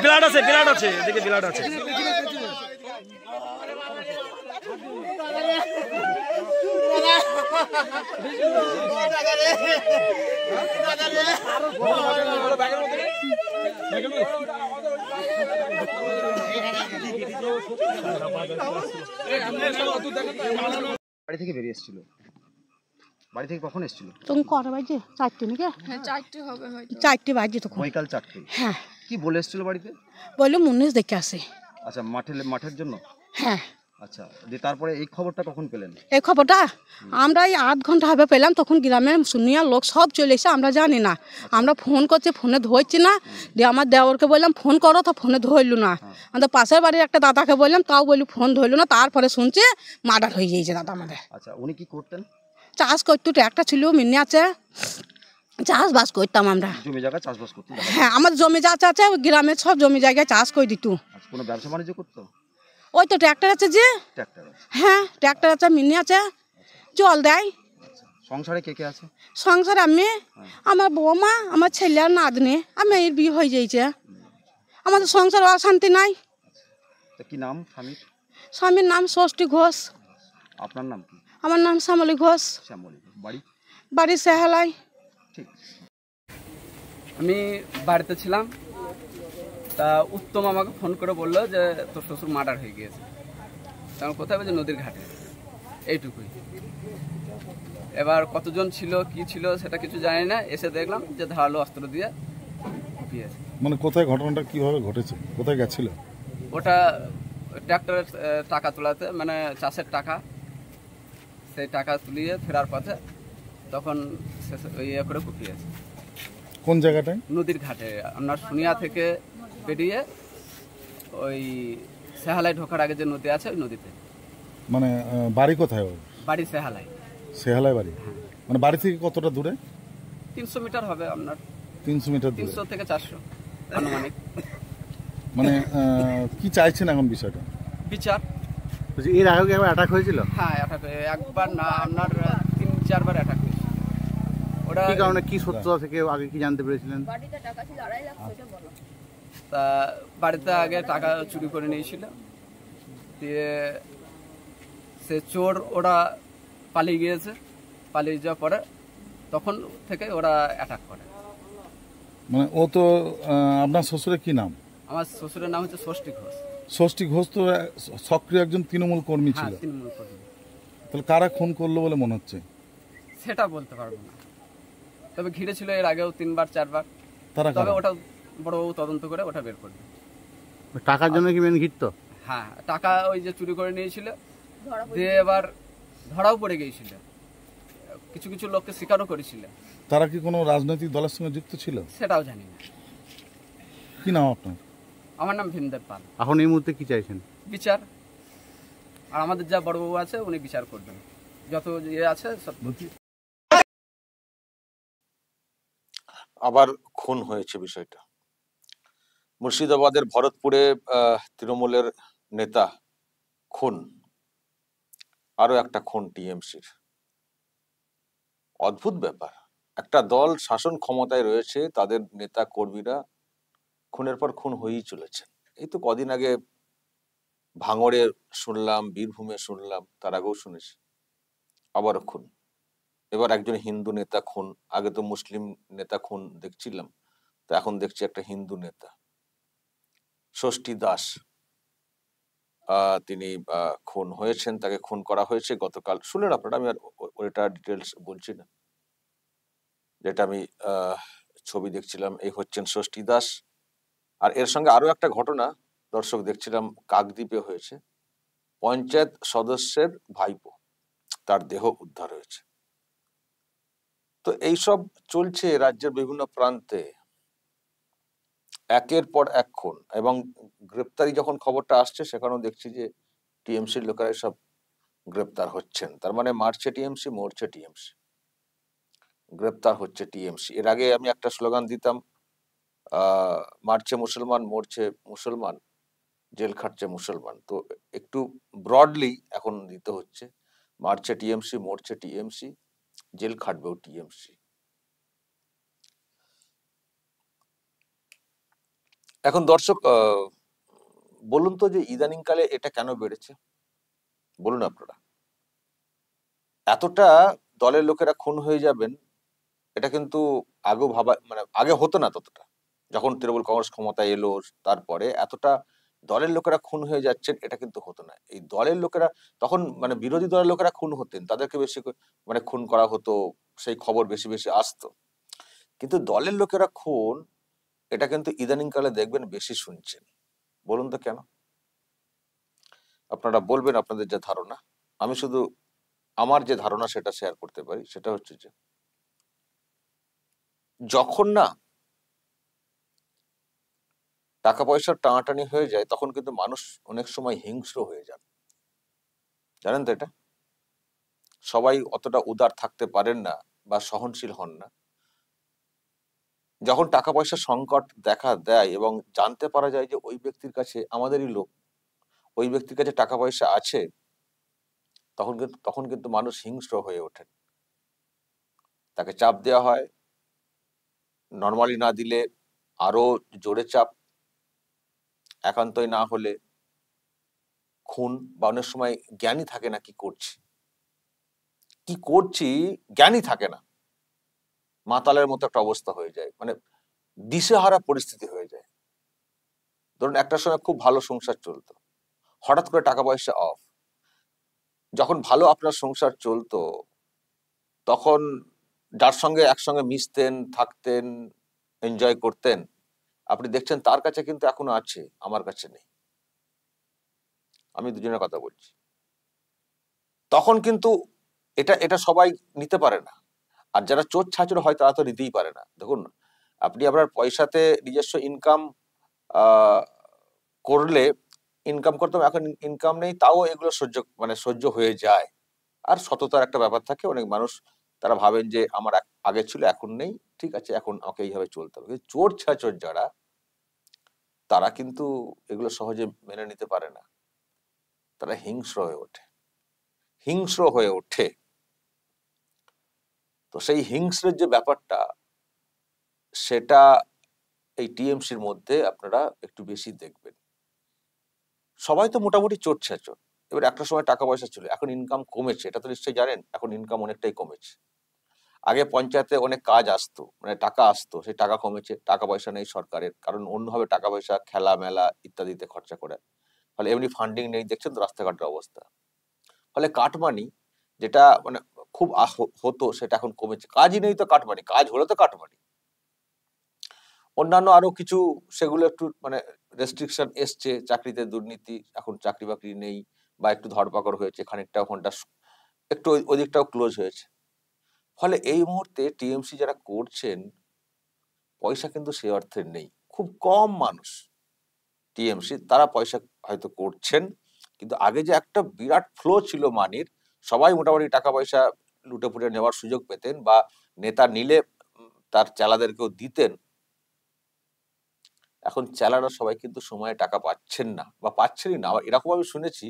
Blood আছে, blood আছে, এদিকে ব্লাড আছে। বাড়ি থেকে বেরিয়ে এসেছিল, বাড়ি থেকে কখন এসেছিল? তখন কটা বাজে? 4টে নাকি? হ্যাঁ 4টে হবে হয়তো। 4টে বাজে তখন। বৈকাল 4টে। হ্যাঁ। কি বলে এসেছিল বাড়িতে? বললো মুন্নিস দেখে আসে। আচ্ছা, মাঠের জন্য? হ্যাঁ। আচ্ছা, দিয়ে তারপরে এই খবরটা কখন পেলেন? এই খবরটা আমরা এই 8 ঘন্টা হবে পেলাম। তখন গ্রামের শুনিয়া লোক সব চলে এসে, আমরা জানি না। আমরা ফোন করছি, ফোনে ধরছি না। দিয়ে আমার দেওরকে বললাম ফোন করো, তো ফোনে ধরলো না। আমাদের পাশের বাড়ির একটা দাদাকে বললাম, তাও বলি ফোন ধরলো না। তারপরে শুনছে মার্ডার হয়ে গিয়েছে দাদা আমাদের। আচ্ছা, উনি কি করতেন? চাষ করতো, ট্র্যাক্টর ছিল, মিনি আছে, চাষবাস করতাম আমরা। জমি জায়গা চাষবাস করতেন? হ্যাঁ, আমাদের জমি যা আছে গ্রামের সব জমি জায়গায় চাষ করে দিত। আচ্ছা, কোনো ব্যবসা বাণিজ্য করতো? ওই তো ট্র্যাক্টর আছে যে। ট্র্যাক্টর আছে? হ্যাঁ, ট্র্যাক্টর আছে, মিনি আছে, জল দেয়। সংসারে কে কে আছে? সংসার আমি, আমার বৌমা, আমার ছেলে আর নাতনি। আমি এর বিয়ে হয়ে যাইছে। আমাদের সংসার অশান্তি নাই। কি নাম স্বামীর? স্বামীর নাম ষষ্ঠী ঘোষ। আপনার নাম কি? আমার নাম শ্যামলী ঘোষ। শ্যামলী। বাড়ি? বাড়ি সেহালাই। ঠিক। আমি বাড়িতে ছিলাম, তা উত্তম আমাকে ফোন করে বললো যে তোর শ্বশুর মার্ডার হয়ে গিয়েছে। তখন কোথায় বলছে? নদীর ঘাটে। এইটুকুই। এবার কতজন ছিল কি ছিল সেটা কিছু জানি না। এসে দেখলাম যে ধারালো অস্ত্র দিয়ে কুপিয়েছে। মানে কোথায় ঘটনাটা কিভাবে ঘটেছে, কোথায় গেছিল? ওটা ট্র্যাক্টরের টাকা তোলাতে, মানে চাষের টাকা, সেই টাকা তুলিয়ে ফেরার পথে তখন ইয়ে করে কুপিয়েছে। কোন জায়গাটায়? নদীর ঘাটে। আপনার সোনিয়া থেকে বেরিয়ে ওই সেহালাই ঢোকার আগে যে নদী আছে ওই নদীতে। মানে বাড়ি কোথায় ওর? বাড়ি সেহালাই। সেহালাই বাড়ি? মানে বাড়ি থেকে কতটা দূরে? 300 মিটার হবে আপনার। 300 মিটার দূরে? 300 থেকে 400 আনুমানিক। মানে কি চাইছেন এখন বিষয়টা? বিচার। এর আগে একবার অ্যাটাক হয়েছিল? হ্যাঁ, অ্যাটাক একবার না, আপনার 3-4 বার অ্যাটাক হয়েছিল। ওটা কি কারণে, কি সত্যতা থেকে আগে কি জানতে পেরেছিলেন? বাড়িতে টাকা ছিল 2.5 লাখ, সেটা বলো। তা বাড়িতে আগে টাকা চুরি করে নিয়েছিল, দিয়ে সে চোর ওরা পালিয়ে গিয়েছে। পালিয়ে যাওয়ার পরে তখন থেকে ওরা অ্যাটাক করে। মানে ও তো আপনার শ্বশুরের কি নাম? আমার শ্বশুরের নাম হচ্ছে ষষ্ঠী ঘোষ। ষষ্ঠী ঘোষ তো সক্রিয় একজন তৃণমূল কর্মী ছিল। হ্যাঁ, তৃণমূল কর্মী। তাহলে কারা খুন করলো বলে মনে হচ্ছে? সেটা বলতে পারবো না, তবে ঘিরে ছিল এর আগেও 3-4 বার। তবে ওটা বড়বাবু তদন্ত করে ওটা বের করবে। টাকার জন্য কি মেন ঘিরত? হ্যাঁ, টাকা ওই যে চুরি করে নিয়েছিল, দিয়ে এবার ধরাও পড়ে গিয়েছিল। কিছু কিছু লোককে স্বীকারও করেছিল। তারা কি কোনো রাজনৈতিক দলের সঙ্গে যুক্ত ছিল? সেটাও জানি না। কি নাম আপনার? আমার নাম ভীমদেব পাল। এখন এই মুহূর্তে কি চাইছেন? বিচার। আর আমাদের যা বড়বাবু আছে উনি বিচার করবেন, যত ইয়ে আছে সব। আবার খুন হয়েছে বিষয়টা। মুর্শিদাবাদের ভরতপুরে তৃণমূলের নেতা খুন, আরো একটা খুন টিএমসির। অদ্ভুত ব্যাপার, একটা দল শাসন ক্ষমতায় রয়েছে, তাদের নেতা কর্মীরা খুনের পর খুন হয়েই চলেছেন। এই তো কদিন আগে ভাঙড়ে শুনলাম, বীরভূমে শুনলাম, তার আগেও শুনেছি, আবারও খুন। এবার একজন হিন্দু নেতা খুন। আগে তো মুসলিম নেতা খুন দেখছিলাম, তো এখন দেখছি একটা হিন্দু নেতা ষষ্ঠী দাস, তিনি খুন হয়েছেন, তাকে খুন করা হয়েছে গতকাল। শুনলেন আপনারা, আমি আর ওইটা ডিটেলস বলছি না, যেটা আমি ছবি দেখছিলাম। এই হচ্ছেন ষষ্ঠী দাস। আর এর সঙ্গে আরো একটা ঘটনা দর্শক দেখছিলাম, কাকদ্বীপে হয়েছে। পঞ্চায়েত সদস্যের ভাইপো, তার দেহ উদ্ধার হয়েছে। তো এইসব চলছে রাজ্যের বিভিন্ন প্রান্তে, একের পর এক খুন। এবং গ্রেপ্তারি যখন খবরটা আসছে, সেখানেও দেখছি যে টিএমসির লোকেরা সব গ্রেপ্তার হচ্ছেন। তার মানে মারছে টিএমসি, মরছে টিএমসি, গ্রেপ্তার হচ্ছে টিএমসি। এর আগে আমি একটা স্লোগান দিতাম, মারছে মুসলমান, মরছে মুসলমান, জেল খাটছে মুসলমান। তো একটু ব্রডলি এখন দিতে হচ্ছে, মারছে টিএমসি, মরছে টিএমসি, জেল খাটবেও টিএমসি। এখন দর্শক বলুন তো যে ইদানিংকালে এটা কেন বেড়েছে, বলুন আপনারা। এতটা দলের লোকেরা খুন হয়ে যাবেন এটা কিন্তু আগেও ভাবা, মানে আগে হতো না ততটা। যখন তৃণমূল কংগ্রেস ক্ষমতায় এলো তারপরে এতটা দলের লোকেরা খুন হয়ে যাচ্ছেন এটা কিন্তু হতো না। এই দলের লোকেরা তখন মানে বিরোধী দলের লোকেরা খুন হতেন, তাদেরকে বেশি মানে খুন করা হতো, সেই খবর বেশি বেশি আসতো। কিন্তু দলের লোকেরা খুন এটা কিন্তু ইদানিংকালে দেখবেন বেশি শুনছেন। বলুন তো কেন? আপনারা বলবেন আপনাদের যে ধারণা। আমি শুধু আমার যে ধারণা সেটা শেয়ার করতে পারি। সেটা হচ্ছে যে যখন না টাকা পয়সার টানাটানি হয়ে যায় তখন কিন্তু মানুষ অনেক সময় হিংস্র হয়ে যান, জানেন তো এটা। সবাই অতটা উদার থাকতে পারেন না বা সহনশীল হন না। যখন টাকা পয়সার সংকট দেখা দেয় এবং জানতে পারা যায় যে ওই ব্যক্তির কাছে, আমাদেরই লোক, ওই ব্যক্তির কাছে টাকা পয়সা আছে, তখন কিন্তু মানুষ হিংস্র হয়ে ওঠেন। তাকে চাপ দেওয়া হয়, নর্মালি না দিলে আরো জোরে চাপ, একান্তই না হলে খুন, বা অনেক সময় জ্ঞানই থাকে না কি করছি জ্ঞানই থাকে না, মাতালের মতো একটা অবস্থা হয়ে যায়, মানে দিশেহারা পরিস্থিতি হয়ে যায়। ধরুন একটা সময় খুব ভালো সংসার চলতো, হঠাৎ করে টাকা পয়সা অফ। যখন ভালো আপনার সংসার চলতো তখন যার সঙ্গে একসঙ্গে মিশতেন, থাকতেন, এনজয় করতেন, আপনি দেখছেন তার কাছে কিন্তু এখনো আছে, আমার কাছে নেই। আমি দুজনের কথা বলছি। তখন কিন্তু এটা সবাই নিতে পারে না। আর যারা চোর ছাচর হয় তারা তো নিতেই পারে না। দেখুন, আপনি আপনার পয়সাতে নিজস্ব ইনকাম করলে, ইনকাম করতে এখন ইনকাম নেই তাও এগুলো সহ্য হয়ে যায়। আর সততার একটা ব্যাপার থাকে। অনেক মানুষ তারা ভাবেন যে আমার আগে ছিল এখন নেই, ঠিক আছে এখন আমাকে এইভাবে চলতে হবে। কিন্তু চোর ছাচর যারা, তারা কিন্তু এগুলো সহজে মেনে নিতে পারে না, তারা হিংস্র হয়ে ওঠে। তো সেই হিংস্রের যে ব্যাপারটা, সেটা এই টিএমসির মধ্যে আপনারা একটু বেশি দেখবেন। সবাই তো মোটামুটি চোর ছাচর। এবার একটা সময় টাকা পয়সা ছিল, এখন ইনকাম কমেছে, এটা তো নিশ্চয়ই জানেন। এখন ইনকাম অনেকটাই কমেছে। আগে পঞ্চায়েতে অনেক কাজ আসতো, মানে টাকা আসতো, সেই টাকা কমেছে। টাকা পয়সা নেই সরকারের, কারণ অন্যভাবে টাকা পয়সা খেলা মেলা ইত্যাদিতে খরচা করে। ফলে এমনি ফান্ডিং নেই, দেখছেন তো রাস্তাঘাটের অবস্থা। ফলে কাটমানি যেটা মানে খুব হতো সেটা এখন কমেছে। কাজই নেই তো কাটমানি, কাজ হলে তো কাটমানি। অন্যান্য আরো কিছু সেগুলো একটু মানে রেস্ট্রিকশন এসছে, চাকরিতে দুর্নীতি, এখন চাকরি বাকরি নেই বা একটু ধরপাকড় হয়েছে, খানিকটা ওখানটা একটু ওই দিকটাও ক্লোজ হয়েছে। ফলে এই মুহূর্তে টিএমসি যারা করছেন, পয়সা কিন্তু সে অর্থে নেই। খুব কম মানুষ টিএমসি তারা পয়সা হয়তো করছেন, কিন্তু আগে যে একটা বিরাট ফ্লো ছিল মানির, সবাই মোটামুটি টাকা পয়সা লুটে পুটে নেওয়ার সুযোগ পেতেন, বা নেতা নিলে তার চেলাদেরকেও দিতেন। এখন চেলারা সবাই কিন্তু সময়ে টাকা পাচ্ছেন না, বা পাচ্ছেনই না। এরকম আমি শুনেছি,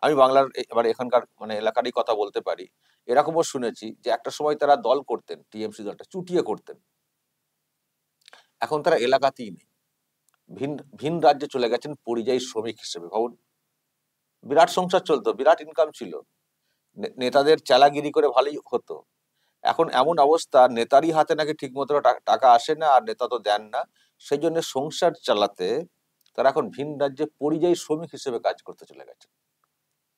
আমি বাংলার এবার এখানকার মানে এলাকারই কথা বলতে পারি, এরকমও শুনেছি যে একটা সময় তারা দল করতেন, টিএমসি দলটা চুটিয়ে করতেন, এখন তারা এলাকাতেই নেই, ভিন রাজ্যে চলে গেছেন পরিযায়ী শ্রমিক হিসেবে। ভাবুন, বিরাট সংসার চলতো, বিরাট ইনকাম ছিল, নেতাদের চেলাগিরি করে ভালোই হতো। এখন এমন অবস্থা, নেতারই হাতে নাকি ঠিক মতো টাকা আসে না, আর নেতা তো দেন না, সেই জন্য সংসার চালাতে তারা এখন ভিন রাজ্যে পরিযায়ী শ্রমিক হিসেবে কাজ করতে চলে গেছে।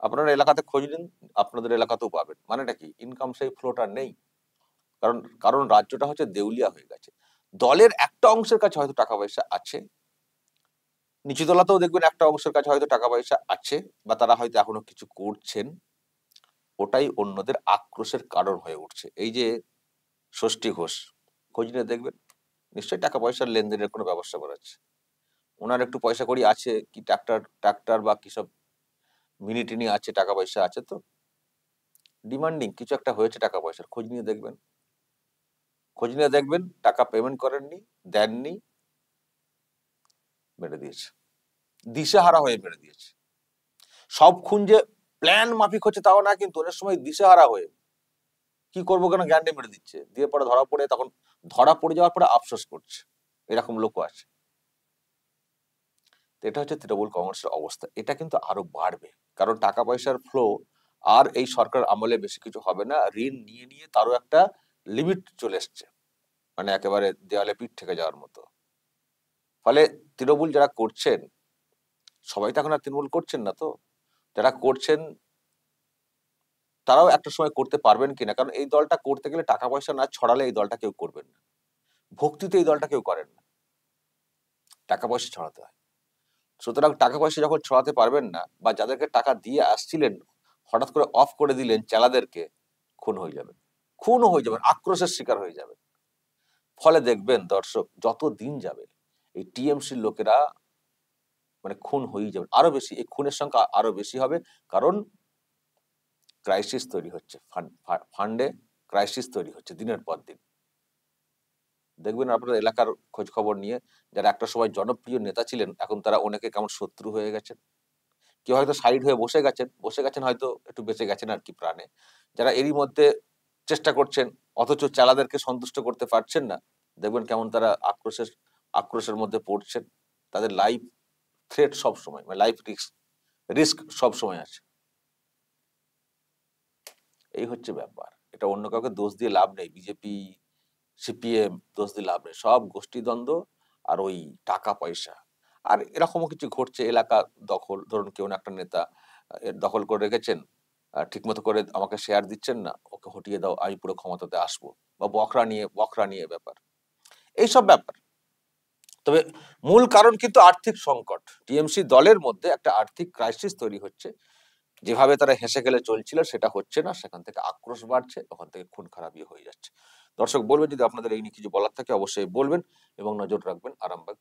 আপনারা এলাকাতে খোঁজ নিন, আপনাদের এলাকাতেও পাবেন। মানেটা কি, ইনকাম সেই ফ্লোটা নেই, কারণ রাজ্যটা হচ্ছে দেউলিয়া হয়ে গেছে। দলের একটা অংশের কাছে হয়তো টাকা পয়সা আছে, নিচুতলাতেও দেখবেন একটা অংশের কাছে হয়তো টাকা পয়সা আছে, বা তারা হয়তো এখনো কিছু করছেন, ওটাই অন্যদের আক্রোশের কারণ হয়ে উঠছে। এই যে ষষ্ঠী ঘোষ, খোঁজ নিয়ে দেখবেন নিশ্চয়ই টাকা পয়সার লেনদেনের কোনো ব্যবস্থা করাচ্ছে। ওনার একটু পয়সা কড়ি আছে কি, ট্রাক্টর বা কিসব মিনি টিনি আছে, টাকা পয়সা আছে, তো ডিমান্ডিং কিছু একটা হয়েছে টাকা পয়সার। খোঁজ নিয়ে দেখবেন টাকা পেমেন্ট করেননি, দেননি, মেরে দিয়েছে, দিশেহারা হয়ে মেরে দিয়েছে। সব খুন যে প্ল্যান মাফিক হচ্ছে তাও না, কিন্তু অনেক সময় দিশেহারা হয়ে কি করবো কেন জ্ঞান মেরে দিচ্ছে, দিয়ে পরে ধরা পড়ে, তখন ধরা পড়ে যাওয়ার পরে আফসোস করছে, এরকম লোকও আছে। তো এটা হচ্ছে তৃণমূল কংগ্রেসের অবস্থা। এটা কিন্তু আরো বাড়বে, কারণ টাকা পয়সার ফ্লো আর এই সরকার আমলে বেশি কিছু হবে না। ঋণ নিয়ে নিয়ে তারও একটা লিমিট চলে এসছে, মানে একেবারে দেওয়ালে পিঠ থেকে যাওয়ার মতো। ফলে তৃণমূল যারা করছেন, সবাই তো এখন আর তৃণমূল করছেন না, তো যারা করছেন তারাও একটা সময় করতে পারবেন কিনা, কারণ এই দলটা করতে গেলে টাকা পয়সা না ছড়ালে এই দলটা কেউ করবেন না। ভক্তিতে এই দলটা কেউ করেন না, টাকা পয়সা ছড়াতে হয়। সুতরাং টাকা পয়সা যখন ছড়াতে পারবেন না, বা যাদেরকে টাকা দিয়ে আসছিলেন হঠাৎ করে অফ করে দিলেন, চেলাদেরকে, খুন হয়ে যাবেন, খুনও হয়ে যাবেন, আক্রোশের শিকার হয়ে যাবেন। ফলে দেখবেন দর্শক, যত দিন যাবে এই টিএমসির লোকেরা মানে খুন হয়েই যাবে, আরো বেশি, এই খুনের সংখ্যা আরো বেশি হবে। কারণ ক্রাইসিস তৈরি হচ্ছে, ফান্ডে ক্রাইসিস তৈরি হচ্ছে দিনের পর দিন। দেখবেন আপনার এলাকার খোঁজ খবর নিয়ে যারা একটা সময় জনপ্রিয় নেতা ছিলেন, এখন তারা অনেকে কেমন শত্রু হয়ে গেছেন। কেউ হয়তো সাইড হয়ে বসে গেছেন হয়তো একটু বেঁচে গেছেন আর কি প্রাণে। যারা এরই মধ্যে চেষ্টা করছেন অথচ চালাদেরকে সন্তুষ্ট করতে পারছেন না, দেখবেন কেমন তারা আক্রোশের মধ্যে পড়ছেন। তাদের লাইফ থ্রেট সব সময়, মানে লাইফ রিস্ক সব সময় আছে। এই হচ্ছে ব্যাপার। এটা অন্য কাউকে দোষ দিয়ে লাভ নেই, বিজেপি সিপিএম দোষ দিয়ে লাভ নেই, সব গোষ্ঠীদ্বন্দ্ব আর ওই টাকা পয়সা। আর এরকমও কিছু ঘটছে, এলাকা দখল, ধরুন কেউ না একটা নেতা দখল করে রেখেছেন, ঠিক মতো করে আমাকে শেয়ার দিচ্ছেন না, ওকে হটিয়ে দাও, আমি পুরো ক্ষমতাতে আসবো, বা বকরা নিয়ে ব্যাপার, এইসব ব্যাপার। তবে মূল কারণ কিন্তু আর্থিক সংকট। টিএমসি দলের মধ্যে একটা আর্থিক ক্রাইসিস তৈরি হচ্ছে। যেভাবে তারা হেসে খেলে চলছিল সেটা হচ্ছে না, সেখান থেকে আক্রোশ বাড়ছে, ওখান থেকে খুন খারাপই হয়ে যাচ্ছে। দর্শক বলবেন, যদি আপনাদের এই নিয়ে কিছু বলার থাকে অবশ্যই বলবেন, এবং নজর রাখবেন আরামবাগ